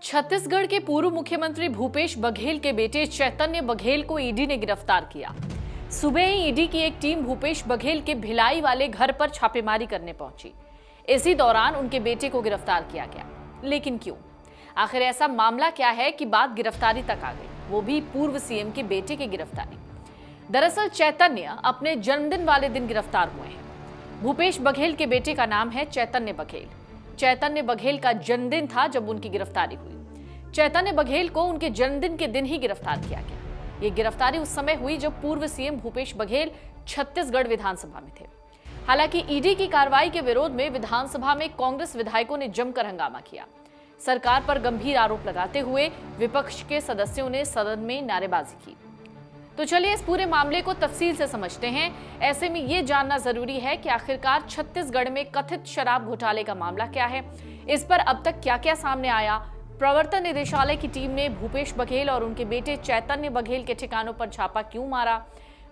छत्तीसगढ़ के पूर्व मुख्यमंत्री भूपेश बघेल के बेटे चैतन्य बघेल को ईडी ने गिरफ्तार किया। सुबह ही ईडी की एक टीम भूपेश बघेल के भिलाई वाले घर पर छापेमारी करने पहुंची। इसी दौरान उनके बेटे को गिरफ्तार किया गया। लेकिन क्यों? आखिर ऐसा मामला क्या है कि बात गिरफ्तारी तक आ गई, वो भी पूर्व सीएम के बेटे की गिरफ्तारी। दरअसल चैतन्य अपने जन्मदिन वाले दिन गिरफ्तार हुए हैं। भूपेश बघेल के बेटे का नाम है चैतन्य बघेल। चैतन्य बघेल का जन्मदिन था जब उनकी गिरफ्तारी हुई। चैतन्य बघेल को उनके जन्मदिन के दिन ही गिरफ्तार किया गया। ये गिरफ्तारी उस समय हुई जब पूर्व सीएम भूपेश बघेल छत्तीसगढ़ विधानसभा में थे। हालांकि ईडी की कार्रवाई के विरोध में विधानसभा में कांग्रेस विधायकों ने जमकर हंगामा किया। सरकार पर गंभीर आरोप लगाते हुए विपक्ष के सदस्यों ने सदन में नारेबाजी की। तो चलिए इस पूरे मामले को तफसील से समझते हैं। ऐसे में ये जानना जरूरी है कि आखिरकार छत्तीसगढ़ में कथित शराब घोटाले का मामला क्या है, इस पर अब तक क्या क्या सामने आया, प्रवर्तन निदेशालय की टीम ने भूपेश बघेल और उनके बेटे चैतन्य बघेल के ठिकानों पर छापा क्यों मारा,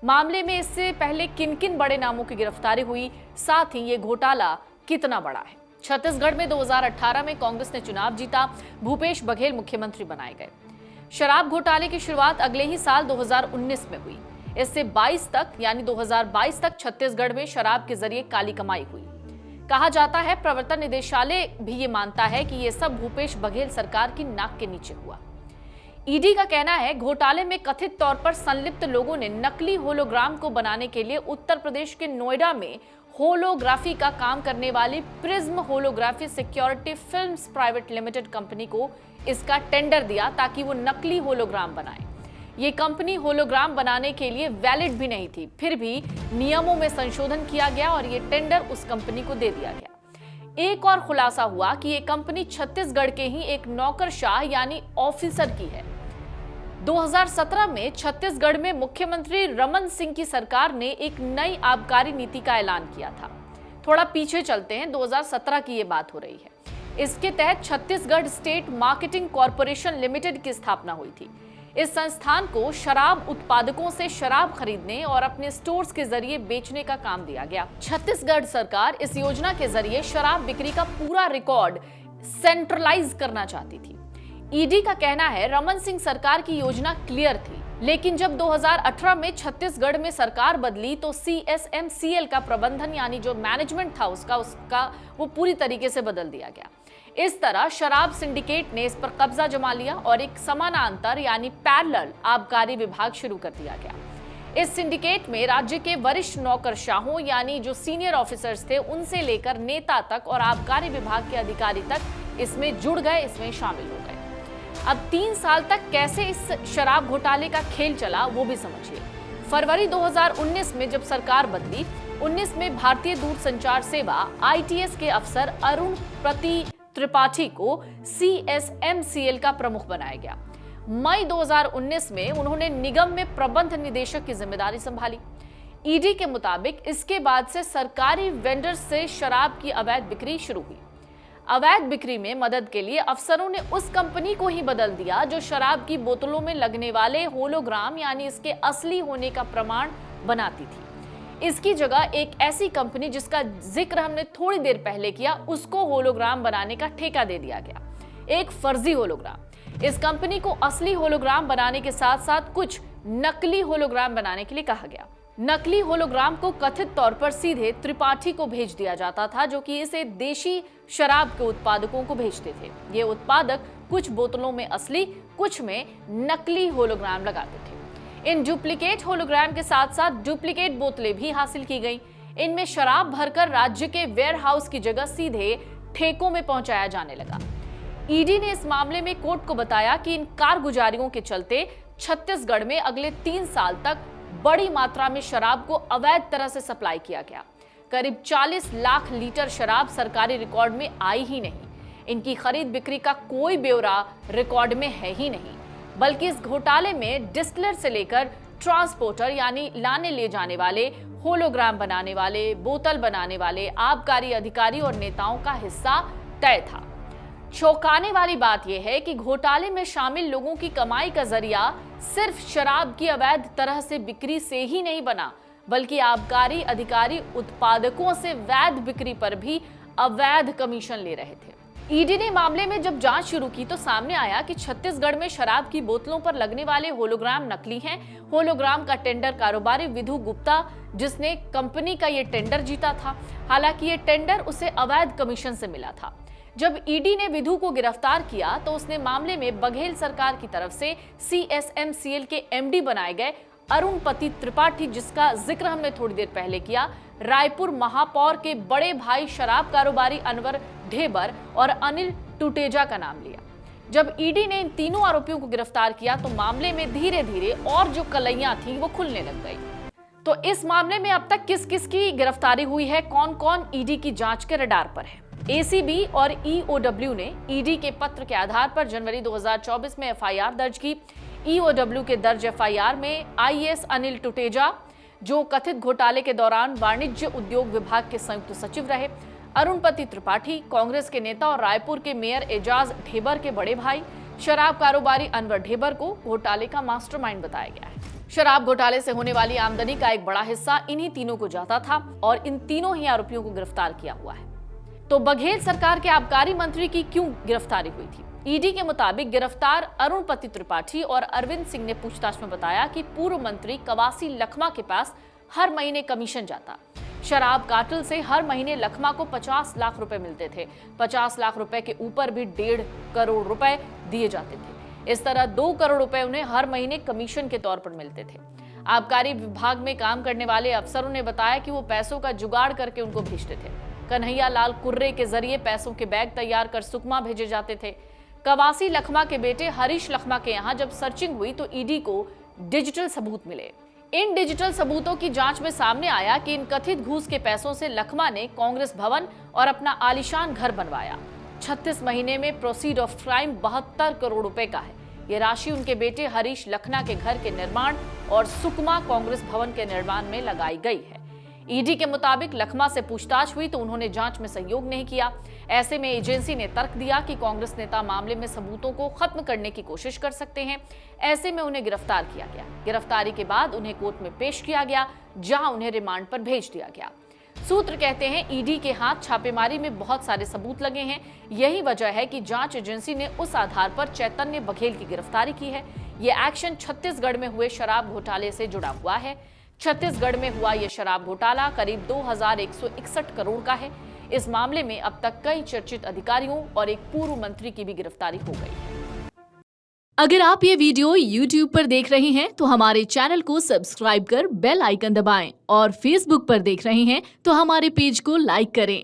मामले में इससे पहले किन किन बड़े नामों की गिरफ्तारी हुई, साथ ही ये घोटाला कितना बड़ा है। छत्तीसगढ़ में 2018 में कांग्रेस ने चुनाव जीता, भूपेश बघेल मुख्यमंत्री बनाए गए। शराब घोटाले की शुरुआत अगले ही साल 2019 में हुई। इससे 22 तक यानी 2022 तक छत्तीसगढ़ में शराब के जरिए काली कमाई हुई। कहा जाता है प्रवर्तन निदेशालय भी ये मानता है कि ये सब भूपेश बघेल सरकार की नाक के नीचे हुआ। ईडी का कहना है घोटाले में कथित तौर पर संलिप्त लोगों ने नकली होलोग्राम को बनाने के लिए उत्तर प्रदेश के नोएडा में होलोग्राफी का काम करने वाली prism holography security films private limited company को इसका टेंडर दिया ताकि वो नकली होलोग्राम बनाए। ये कंपनी होलोग्राम बनाने के लिए वैलिड भी नहीं थी, फिर भी नियमों में संशोधन किया गया और ये टेंडर उस कंपनी को दे दिया गया। एक और खुलासा हुआ कि ये कंपनी छत्तीसगढ़ के ही एक नौकरशाह यानी ऑफिसर की है। 2017 में छत्तीसगढ़ में मुख्यमंत्री रमन सिंह की सरकार ने एक नई आबकारी नीति का ऐलान किया था। थोड़ा पीछे चलते हैं, 2017 की ये बात हो रही है। इसके तहत Chhattisgarh state marketing corporation limited की स्थापना हुई थी। इस संस्थान को शराब उत्पादकों से शराब खरीदने और अपने स्टोर्स के जरिए बेचने का काम दिया गया। छत्तीसगढ़ सरकार इस योजना के जरिए शराब बिक्री का पूरा रिकॉर्ड सेंट्रलाइज करना चाहती थी। ईडी का कहना है रमन सिंह सरकार की योजना क्लियर थी, लेकिन जब 2018 में छत्तीसगढ़ में सरकार बदली तो CSMCL का प्रबंधन यानी जो मैनेजमेंट था उसका वो पूरी तरीके से बदल दिया गया। इस तरह शराब सिंडिकेट ने इस पर कब्जा जमा लिया और एक समानांतर यानी पैरेलल आबकारी विभाग शुरू कर दिया गया। इस सिंडिकेट में राज्य के वरिष्ठ नौकरशाहों यानी जो सीनियर ऑफिसर्स थे उनसे लेकर नेता तक और आबकारी विभाग के अधिकारी तक इसमें जुड़ गए, इसमें शामिल हो गए। अब 3 साल तक कैसे इस शराब घोटाले का खेल चला वो भी समझिए। फरवरी 2019 में जब सरकार बदली, 19 में भारतीय दूरसंचार सेवा ITS के अफसर अरुण प्रति त्रिपाठी को CSMCL का प्रमुख बनाया गया। मई 2019 में उन्होंने निगम में प्रबंध निदेशक की जिम्मेदारी संभाली। ईडी के मुताबिक इसके बाद से सरकारी वेंडर से शराब की अवैध बिक्री शुरू हुई। अवैध बिक्री में मदद के लिए अफसरों ने उस कंपनी को ही बदल दिया जो शराब की बोतलों में लगने वाले होलोग्राम यानी इसके असली होने का प्रमाण बनाती थी। इसकी जगह एक ऐसी कंपनी जिसका जिक्र हमने थोड़ी देर पहले किया, उसको होलोग्राम बनाने का ठेका दे दिया गया, एक फर्जी होलोग्राम। इस कंपनी को असली होलोग्राम बनाने के साथ साथ कुछ नकली होलोग्राम बनाने के लिए कहा गया। नकली होलोग्राम को कथित तौर पर सीधे त्रिपाठी को भेज दिया जाता था, जो कि इसे देशी शराब के उत्पादकों को भेजते थे। ये उत्पादक कुछ बोतलों में असली, कुछ में नकली होलोग्राम लगाते थे। इन डुप्लीकेट होलोग्राम के साथ साथ डुप्लीकेट बोतलें भी हासिल की गई। इनमें शराब भरकर राज्य के वेयरहाउस की जगह सीधे ठेकों में पहुंचाया जाने लगा। ईडी ने इस मामले में कोर्ट को बताया कि इन कारगुजारियों के चलते छत्तीसगढ़ में अगले 3 साल तक बड़ी मात्रा में शराब को अवैध तरह से सप्लाई किया गया। करीब 40 लाख लीटर शराब सरकारी रिकॉर्ड में आई ही नहीं। इनकी खरीद बिक्री का कोई ब्यौरा रिकॉर्ड में है ही नहीं, बल्कि इस घोटाले में डिस्टिलर से लेकर ट्रांसपोर्टर यानी लाने ले जाने वाले, होलोग्राम बनाने वाले, बोतल बनाने वाले, आबकारी अधिकारी और नेताओं का हिस्सा तय था। चौंकाने वाली बात यह है कि घोटाले में शामिल लोगों की कमाई का जरिया सिर्फ शराब की अवैध तरह से बिक्री से ही नहीं बना, बल्कि आबकारी अधिकारी उत्पादकों से वैध बिक्री पर भी अवैध कमीशन ले रहे थे। ईडी ने मामले में जब जांच शुरू की तो सामने आया कि छत्तीसगढ़ में शराब की बोतलों पर लगने वाले होलोग्राम नकली हैं। होलोग्राम का टेंडर कारोबारी विधु गुप्ता, जिसने कंपनी का ये टेंडर जीता था। हालांकि ये टेंडर उसे अवैध कमीशन से मिला था। जब ईडी ने विधु को गिरफ्तार किया तो उसने मामले में बघेल सरकार की तरफ से CSMCL के MD बनाए गए अरुणपति त्रिपाठी, जिसका जिक्र हमने थोड़ी देर पहले किया, रायपुर महापौर के बड़े भाई शराब कारोबारी अनवर ढेबर और अनिल टुटेजा का नाम लिया। जब ईडी ने इन तीनों आरोपियों को गिरफ्तार किया तो मामले में धीरे धीरे और जो कलैयां थी वो खुलने लग गई। तो इस मामले में अब तक किस किस की गिरफ्तारी हुई है, कौन कौन ईडी की जांच के रडार पर है। ACB और EOW ने ईडी के पत्र के आधार पर जनवरी 2024 में FIR दर्ज की। EOW के दर्ज FIR में IAS अनिल टुटेजा, जो कथित घोटाले के दौरान वाणिज्य उद्योग विभाग के संयुक्त सचिव रहे, अरुणपति त्रिपाठी, कांग्रेस के नेता और रायपुर के मेयर एजाज ढेबर के बड़े भाई, शराब कारोबारी अनवर ढेबर को घोटाले का मास्टरमाइंड बताया गया है। शराब घोटाले से होने वाली आमदनी का एक बड़ा हिस्सा इन्हीं तीनों को जाता था और इन तीनों ही आरोपियों को गिरफ्तार किया हुआ है। तो बघेल सरकार के आबकारी मंत्री की क्यों गिरफ्तारी हुई थी? ईडी के मुताबिक गिरफ्तार अरुणपति त्रिपाठी और अरविंद सिंह ने पूछताछ में बताया कि पूर्व मंत्री कवासी लखमा के पास हर महीने कमीशन जाता। शराब कार्टेल से हर महीने लखमा को 50 लाख रुपए मिलते थे। 50 लाख रुपए के ऊपर भी 1.5 करोड़ रुपए दिए जाते थे। इस तरह 2 करोड़ रुपए उन्हें हर महीने कमीशन के तौर पर मिलते थे। आबकारी विभाग में काम करने वाले अफसरों ने बताया कि वो पैसों का जुगाड़ करके उनको भेजते थे। कन्हैया लाल कुर्रे के जरिए पैसों के बैग तैयार कर सुकमा भेजे जाते थे। कवासी लखमा के बेटे हरीश लखमा के यहाँ जब सर्चिंग हुई तो ईडी को डिजिटल सबूत मिले। इन डिजिटल सबूतों की जांच में सामने आया कि इन कथित घूस के पैसों से लखमा ने कांग्रेस भवन और अपना आलीशान घर बनवाया। 36 महीने में प्रोसीड ऑफ क्राइम 72 करोड़ रुपए का है। ये राशि उनके बेटे हरीश लखना के घर के निर्माण और सुकमा कांग्रेस भवन के निर्माण में लगाई गई है। ईडी के मुताबिक लखमा से पूछताछ हुई तो उन्होंने जांच में सहयोग नहीं किया। ऐसे में एजेंसी ने तर्क दिया कि कांग्रेस नेता मामले में सबूतों को खत्म करने की कोशिश कर सकते हैं। ऐसे में उन्हें गिरफ्तार किया गया। गिरफ्तारी के बाद उन्हें कोर्ट में पेश किया गया, जहां उन्हें रिमांड पर भेज दिया गया। सूत्र कहते हैं ईडी के हाथ छापेमारी में बहुत सारे सबूत लगे हैं। यही वजह है कि जांच एजेंसी ने उस आधार पर चैतन्य बघेल की गिरफ्तारी की है। ये एक्शन छत्तीसगढ़ में हुए शराब घोटाले से जुड़ा हुआ है। छत्तीसगढ़ में हुआ यह शराब घोटाला करीब 2161 करोड़ का है। इस मामले में अब तक कई चर्चित अधिकारियों और एक पूर्व मंत्री की भी गिरफ्तारी हो गई है। अगर आप ये वीडियो YouTube पर देख रहे हैं तो हमारे चैनल को सब्सक्राइब कर बेल आइकन दबाएं और Facebook पर देख रहे हैं तो हमारे पेज को लाइक करें।